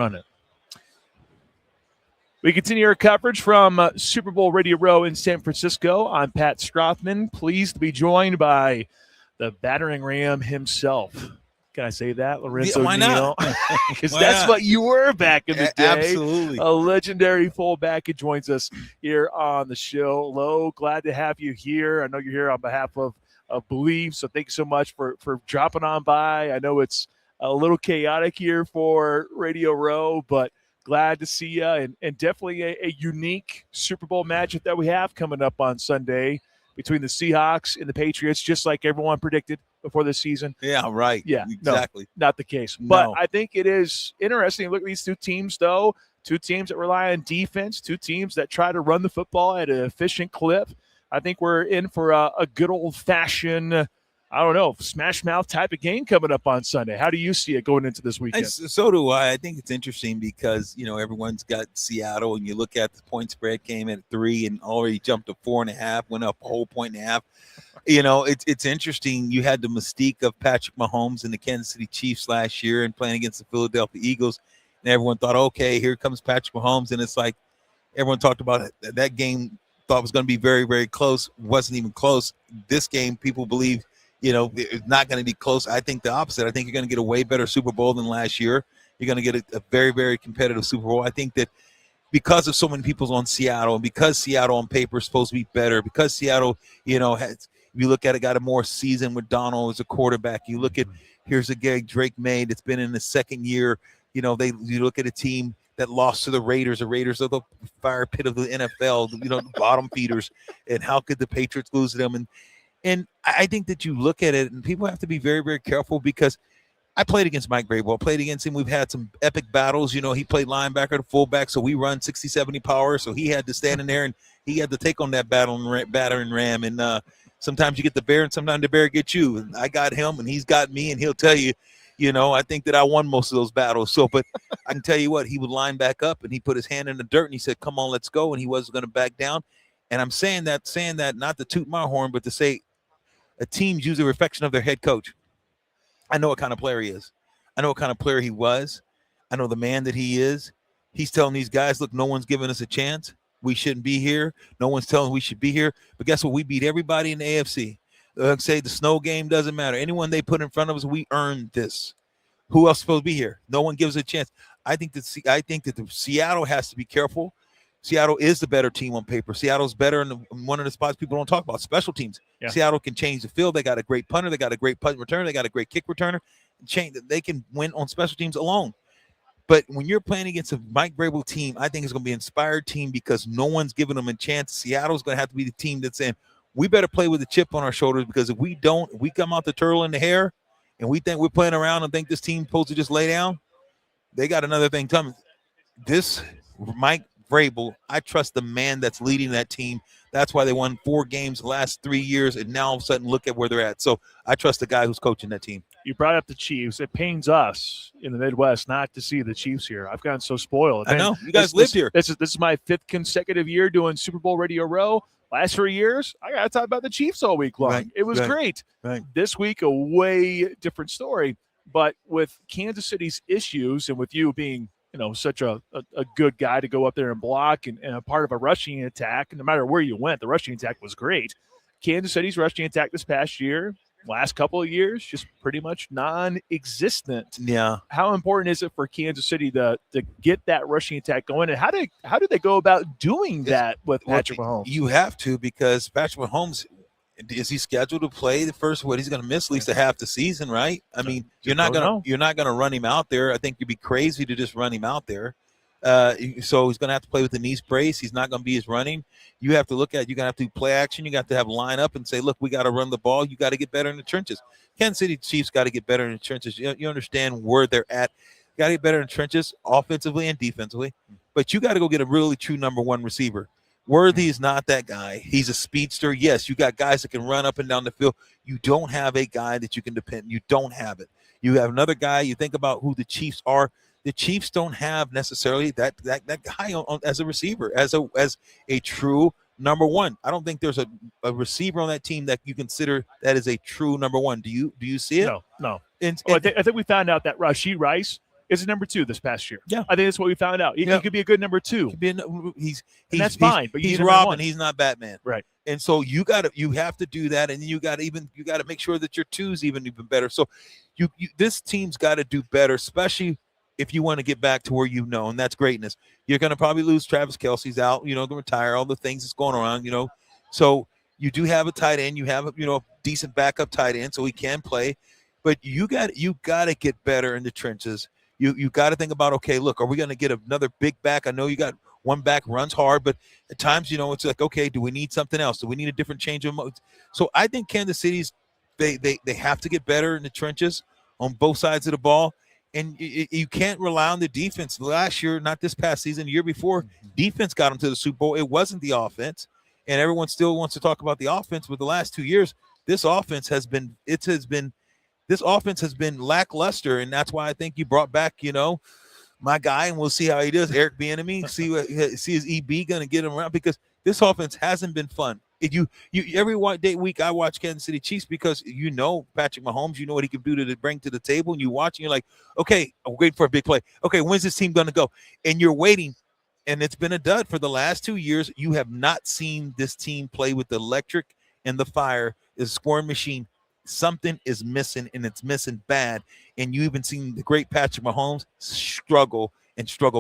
run it. We continue our coverage from Super Bowl Radio Row in San Francisco. I'm Pat Strathman, pleased to be joined by the battering ram himself. Can I say that, Lorenzo Neal? Because that's what you were back in the day. Absolutely. A legendary fullback who joins us here on the show. Lo, glad to have you here. I know you're here on behalf of Believe, so thank you so much for dropping on by. I know it's a little chaotic here for Radio Row, but glad to see you, and definitely a unique Super Bowl matchup that we have coming up on Sunday between the Seahawks and the Patriots, just like everyone predicted before the season. Yeah, right. Yeah, exactly. No, not the case. But I think it is interesting to look at these two teams, though. Two teams that rely on defense, two teams that try to run the football at an efficient clip. I think we're in for a good old-fashioned, smash mouth type of game coming up on Sunday. How do you see it going into this weekend? So do I. I think it's interesting because, everyone's got Seattle, and you look at the point spread came at 3 and already jumped to 4.5, went up a whole 1.5. It's interesting. You had the mystique of Patrick Mahomes and the Kansas City Chiefs last year and playing against the Philadelphia Eagles, and everyone thought, okay, here comes Patrick Mahomes, and it's like everyone talked about it. That game thought was going to be very, very close. Wasn't even close. This game, people believe, it's not going to be close. I think the opposite. I think you're going to get a way better Super Bowl than last year. You're going to get a very, very competitive Super Bowl. I think that because of so many people on Seattle, and because Seattle on paper is supposed to be better, because Seattle, has, if you look at it, got a more season with Donald as a quarterback. You look at, here's a guy Drake May that's been in the second year. You look at a team that lost to the Raiders. The Raiders are the fire pit of the NFL, the bottom feeders. And how could the Patriots lose to them? And I think that you look at it, and people have to be very, very careful, because I played against Mike Vrabel. I played against him. We've had some epic battles. He played linebacker to fullback, so we run 60, 70 power. So he had to stand in there, and he had to take on that battering ram. And sometimes you get the bear, and sometimes the bear gets you. And I got him, and he's got me, and he'll tell you, I think that I won most of those battles. So, but I can tell you what, he would line back up, and he put his hand in the dirt, and he said, come on, let's go. And he wasn't going to back down. And I'm saying that not to toot my horn, but to say a team's usually a reflection of their head coach. I know what kind of player he is. I know what kind of player he was. I know the man that he is. He's telling these guys, look, no one's giving us a chance. We shouldn't be here. No one's telling we should be here. But guess what? We beat everybody in the AFC. Say the snow game doesn't matter. Anyone they put in front of us, we earned this. Who else is supposed to be here? No one gives a chance. I think that the Seattle has to be careful. Seattle is the better team on paper. Seattle's better in one of the spots people don't talk about, special teams. Yeah. Seattle can change the field. They got a great punter. They got a great punt returner. They got a great kick returner. They can win on special teams alone. But when you're playing against a Mike Vrabel team, I think it's going to be an inspired team because no one's giving them a chance. Seattle's going to have to be the team that's saying, we better play with a chip on our shoulders, because if we don't, we come out the turtle in the hair and we think we're playing around and think this team's supposed to just lay down, they got another thing coming. This Mike Vrabel, I trust the man that's leading that team. That's why they won 4 games the last 3 years, and now all of a sudden look at where they're at. So I trust the guy who's coaching that team. You brought up the Chiefs. It pains us in the Midwest not to see the Chiefs here. I've gotten so spoiled. I know. You guys lived here. This is my 5th consecutive year doing Super Bowl Radio Row. Last 3 years, I got to talk about the Chiefs all week long. Right, it was great. Right. This week, a way different story. But with Kansas City's issues, and with you being such a good guy to go up there and block and a part of a rushing attack, and no matter where you went, the rushing attack was great. Kansas City's rushing attack this past year, last couple of years, just pretty much non-existent. Yeah. How important is it for Kansas City to get that rushing attack going? And how do they go about doing that with Patrick Mahomes? You have to, because Patrick Mahomes, is he scheduled to play the first? He's going to miss at least a half the season, right? I mean, you're not going to run him out there. I think you'd be crazy to just run him out there. So he's going to have to play with the knee brace. He's not going to be as running. You have to look at, you're going to have to do play action. You got to have line up and say, look, we got to run the ball. You got to get better in the trenches. Kansas City Chiefs got to get better in the trenches. You understand where they're at. Got to get better in the trenches, offensively and defensively. But you got to go get a really true number 1 receiver. Worthy is not that guy. He's a speedster. Yes, you got guys that can run up and down the field. You don't have a guy that you can depend. You don't have it. You have another guy. You think about who the Chiefs are. The Chiefs don't have necessarily that guy as a receiver, as a true number 1. I don't think there's a receiver on that team that you consider that is a true number 1. Do you see it? No. I think we found out that Rashee Rice is a number 2 this past year. Yeah. I think that's what we found out. He could be a good number 2. He's that's fine. But he's Robin. Robin. He's not Batman. Right. And so you have to do that, and you got to make sure that your 2's even better. So this team's got to do better, especially if you want to get back to where and that's greatness. You're going to probably lose Travis Kelce's out, going to retire, all the things that's going around, So you do have a tight end. You have a decent backup tight end, so he can play. But you got to get better in the trenches. You got to think about, okay, look, are we going to get another big back? I know you got one back runs hard, but at times, it's like, okay, do we need something else? Do we need a different change of modes? So I think Kansas City's they have to get better in the trenches on both sides of the ball. And you can't rely on the defense. Last year, not this past season, the year before, defense got them to the Super Bowl. It wasn't the offense. And everyone still wants to talk about the offense. But the last 2 years, this offense has been lackluster. And that's why I think you brought back, my guy, and we'll see how he does. Eric Bieniemy, see is EB going to get him around, because this offense hasn't been fun. Every week I watch Kansas City Chiefs because Patrick Mahomes, what he can do to bring to the table, and you watch and you're like, okay, I'm waiting for a big play. Okay, when's this team going to go? And you're waiting, and it's been a dud for the last 2 years. You have not seen this team play with the electric and the fire, the scoring machine. Something is missing, and it's missing bad. And you even seen the great Patrick Mahomes struggle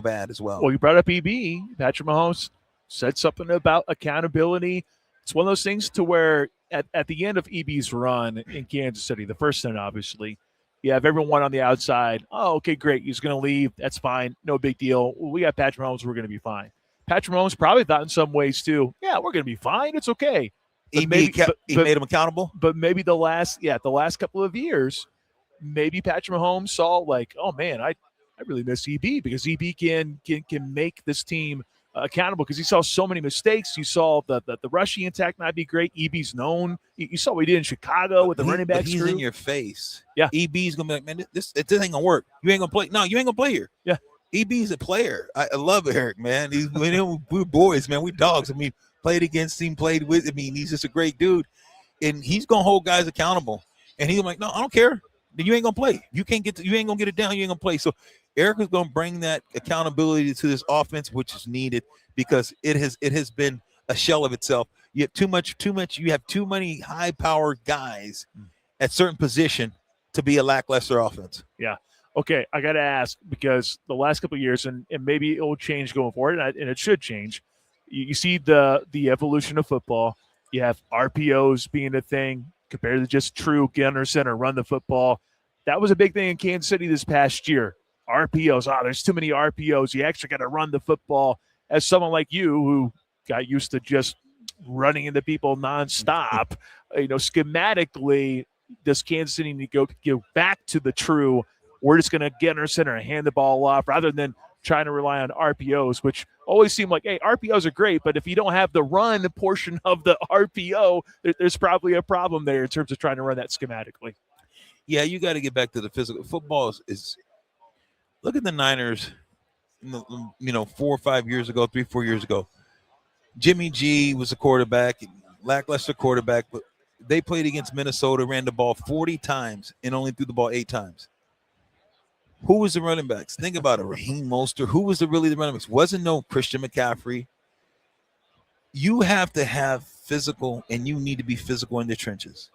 bad as well. Well, you brought up EB. Patrick Mahomes said something about accountability. It's one of those things to where at the end of EB's run in Kansas City, the first time, obviously, you have everyone on the outside. Oh, okay, great. He's going to leave. That's fine. No big deal. We got Patrick Mahomes. We're going to be fine. Patrick Mahomes probably thought in some ways, too, yeah, we're going to be fine. It's okay. He made him accountable. But maybe the last couple of years, maybe Patrick Mahomes saw like, oh, man, I really miss EB, because EB can make this team accountable, because he saw so many mistakes. You saw the rushing attack not be great. EB's known. You saw what he did in Chicago with the running back. He's in your face. Yeah. EB's going to be like, man, this ain't going to work. You ain't going to play. No, you ain't going to play here. Yeah. EB's a player. I love Eric, man. We're boys, man. We're dogs. I mean, played against him, played with. I mean, he's just a great dude. And he's going to hold guys accountable. And he's like, no, I don't care. You ain't going to play. You ain't going to get it down. You ain't going to play. So Eric is going to bring that accountability to this offense, which is needed, because it has been a shell of itself. You have too much. You have too many high-powered guys at certain position to be a lackluster offense. Yeah. Okay, I got to ask, because the last couple of years, and maybe it will change going forward, and it should change. You see the evolution of football. You have RPOs being a thing compared to just true get under center, run the football. That was a big thing in Kansas City this past year. RPOs. There's too many RPOs. You actually got to run the football. As someone like you who got used to just running into people nonstop, schematically, does Kansas City need to go back to the true, we're just going to get under center and hand the ball off, rather than trying to rely on RPOs, which always seem like, hey, RPOs are great, but if you don't have the run portion of the RPO, there's probably a problem there in terms of trying to run that schematically. Yeah, you got to get back to the physical. Football is look at the Niners, 4 or 5 years ago, 3-4 years ago. Jimmy G was a quarterback, lackluster quarterback, but they played against Minnesota, ran the ball 40 times and only threw the ball 8 times. Who was the running backs? Think about it. Raheem Mostert. Who was really the running backs? Wasn't no Christian McCaffrey. You have to have physical, and you need to be physical in the trenches.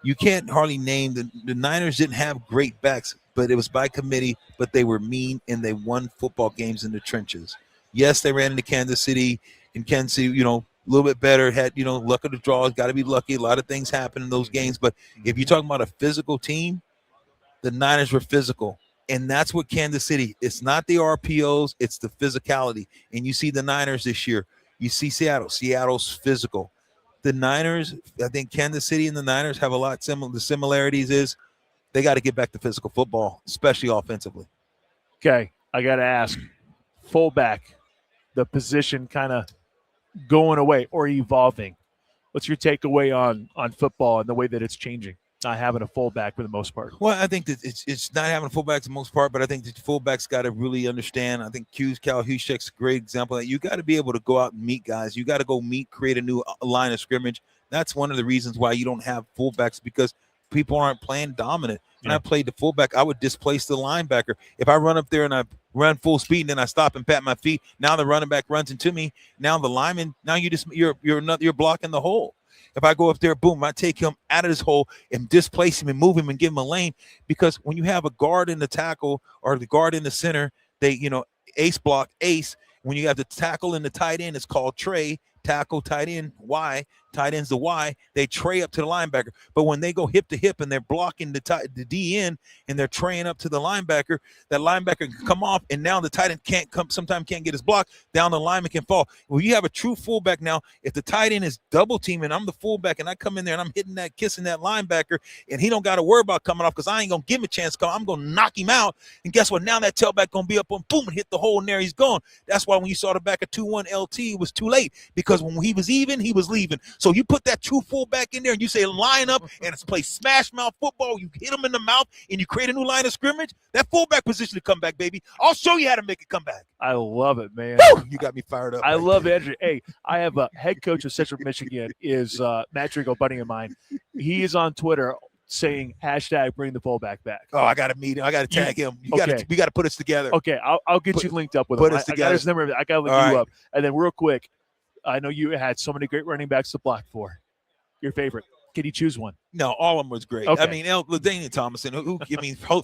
You can't hardly name the Niners didn't have great backs, but it was by committee, but they were mean, and they won football games in the trenches. Yes, they ran into Kansas City, and Kansas City, a little bit better, had, luck of the draw, got to be lucky. A lot of things happen in those games, but if you're talking about a physical team, the Niners were physical. And that's what Kansas City, it's not the RPOs, it's the physicality. And you see the Niners this year. You see Seattle. Seattle's physical. The Niners, I think Kansas City and the Niners have a lot similar. The similarities is they got to get back to physical football, especially offensively. Okay, I got to ask, fullback, the position kind of going away or evolving. What's your takeaway on football and the way that it's changing? Not having a fullback for the most part. Well, I think that it's not having a fullback for the most part, but I think that the fullbacks got to really understand. I think Cal Huschek's a great example that you got to be able to go out and meet guys. You got to go create a new line of scrimmage. That's one of the reasons why you don't have fullbacks, because people aren't playing dominant. When Yeah. I played the fullback, I would displace the linebacker. If I run up there and I run full speed and then I stop and pat my feet, now the running back runs into me. Now the lineman, now you're blocking the hole. If I go up there, boom, I take him out of his hole and displace him and move him and give him a lane. Because when you have a guard in the tackle or the guard in the center, they, ace block, ace. When you have the tackle in the tight end, it's called tray. Tackle, tight end, Y. Tight end's the Y. They tray up to the linebacker. But when they go hip to hip and they're blocking the DN and they're traying up to the linebacker, that linebacker can come off, and now the tight end sometimes can't get his block. Down the lineman can fall. Well, you have a true fullback now. If the tight end is double teaming, I'm the fullback, and I come in there and I'm kissing that linebacker, and he don't got to worry about coming off because I ain't going to give him a chance to come. I'm going to knock him out. And guess what? Now that tailback going to be up on boom and hit the hole, and there he's gone. That's why when you saw the back of 2-1 LT, it was too late, because when he was even, he was leaving. So you put that true fullback in there and you say line up and it's play smash mouth football. You hit him in the mouth and you create a new line of scrimmage. That fullback position to come back, baby. I'll show you how to make it come back. I love it, man. Woo! You got me fired up. I love Andrew. Hey, I have a head coach of Central Michigan is Matt Trigo, buddy of mine. He is on Twitter saying # bring the fullback back. Oh, I got to meet him. I got to tag him. We got to put us together. Okay, I'll get you linked up with him. I got his number. I got to link you up. And then real quick, I know you had so many great running backs to block for. Your favorite? Can you choose one? No, all of them was great. Okay. I mean, LaDainian Tomlinson,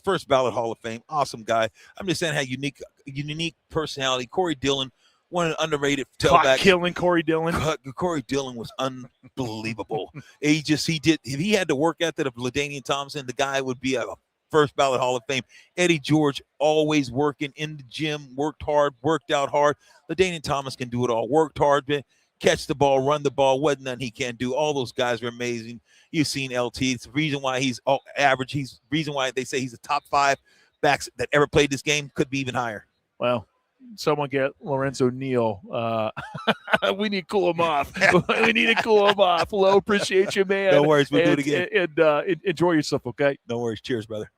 first ballot Hall of Fame, awesome guy. I'm just saying, had unique personality. Corey Dillon, one of the underrated tailbacks. Killing Corey Dillon. Corey Dillon was unbelievable. If he had the work ethic of LaDainian Tomlinson, the guy would be a first ballot Hall of Fame. Eddie George, always working in the gym, worked hard, worked out hard. LaDainian Thomas can do it all. Worked hard, but catch the ball, run the ball, wasn't nothing he can't do. All those guys are amazing. You've seen LT. It's the reason why he's average. He's the reason why they say he's the top 5 backs that ever played this game. Could be even higher. Well, someone get Lorenzo Neal. We need to cool him off. We need to cool him off. Lo, appreciate you, man. No worries. We'll do it again. And enjoy yourself, okay? No worries. Cheers, brother.